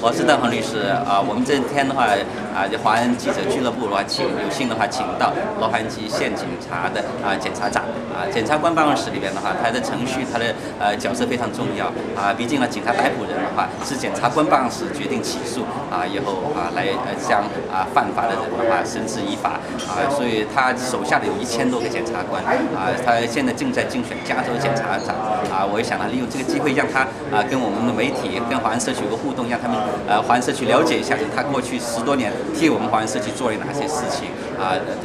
我是邓恒律师我们这天的话华人记者俱乐部的话，有幸的话请到洛杉矶县警察的检察长检察官办公室里边的话，他的程序他的角色非常重要毕竟呢，警察逮捕人的话是检察官办公室决定起诉以后来将犯法的人的话绳之以法所以他手下的有1000多个检察官他现在正在竞选加州检察长我也想利用这个机会让他跟我们的媒体跟华人社区有个互动，让他们华人社区了解一下他过去10多年替我们华人社区做了哪些事情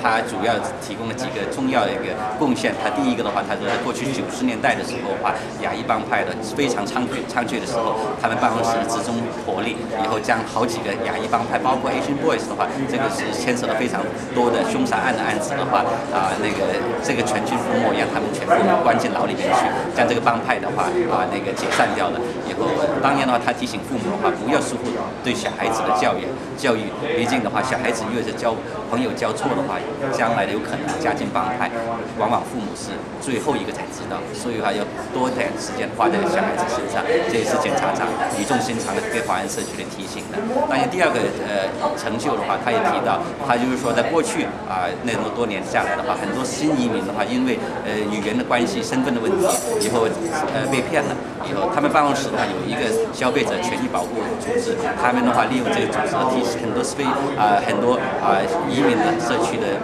他主要提供了几个重要的一个贡献。他第一个的话，他说在过去90年代的时候亚裔帮派的非常猖獗的时候，他们办公室集中火力，以后将好几个亚裔帮派，包括 Asian Boys 的话，这个是牵扯了非常多的凶杀案的案子的话这个全军覆没，让他们全部关进牢里面去，将这个帮派的话解散掉了以后，当然的话，他提醒父母的话，不要疏忽对小孩子的教育，毕竟的话，小孩子越是交朋友交错的话，将来有可能加进帮派，往往父母是最后一个才知道，所以要多点时间花在小孩子身上，这也是检察长语重心长的给华人社区的提醒的。当然，第二个成就的话，他也提到，他就是说，在过去那么多年下来的话，很多新移民的话，因为语言的关系、身份的问题，以后被骗了。以后，他们办公室的话有一个消费者权益保护组织，他们的话利用这个组织提很多移民的社区的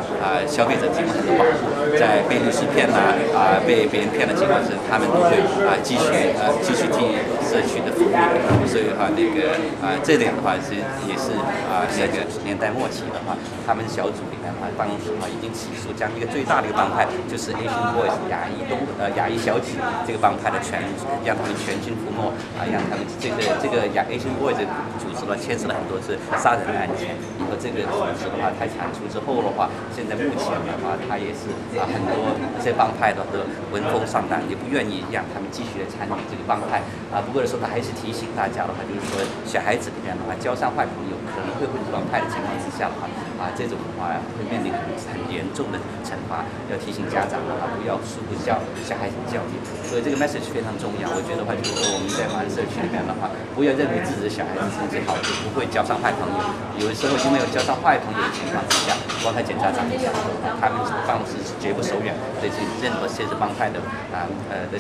消费者提供很多保护，在被律师骗被别人骗的情况下，他们都会继续替社区的服务。所以的话，这点的话也是年代末期的话，他们小组里面办公室已经起诉将一个最大的一个帮派，就是 Asian Boys 亚裔小姐这个帮派的让他们全军覆没让他们这个Asian Boys 组织牵扯了很多次杀人案件。以后这个组织的话，它铲除之后的话，现在目前的话，它也是很多这些帮派的都闻风丧胆，也不愿意让他们继续的参与这个帮派不过的时候，他还是提醒大家的话，就是说小孩子里面的话，交上坏朋友可能会混入帮派的情况之下的话这种的话会面临很严重的惩罚，要提醒家长的话不要疏忽小孩子教育。所以这个 message 非常重要。我觉得话就是说我们在华人社区里面的话，不要认为自己的小孩子成绩好就不会交上坏朋友，有的时候因为有交上坏朋友的情况之下，光他检察长他们办公室是绝不手软对任何涉及帮派的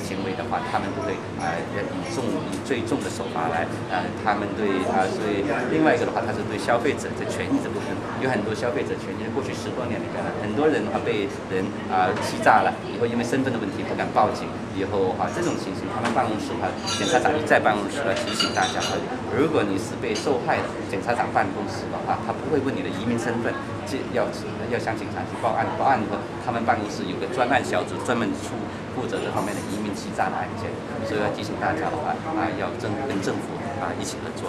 行为的话，他们都会以最重的手法来他们对所以另外一个的话，他是对消费者的权益这部分，有很多消费者权益过去10多年里面很多人被人欺诈了，以后因为身份的问题不敢报警，以后这种情形，他们办公室检察长在办公室提醒大家如果你是被受害的，检察长办公室的话，他不会问你的移民身份，要向警察去报案。报案以后，他们办公室有个专案小组，专门负责这方面的移民欺诈的案件，所以要提醒大家的话要跟政府一起合作。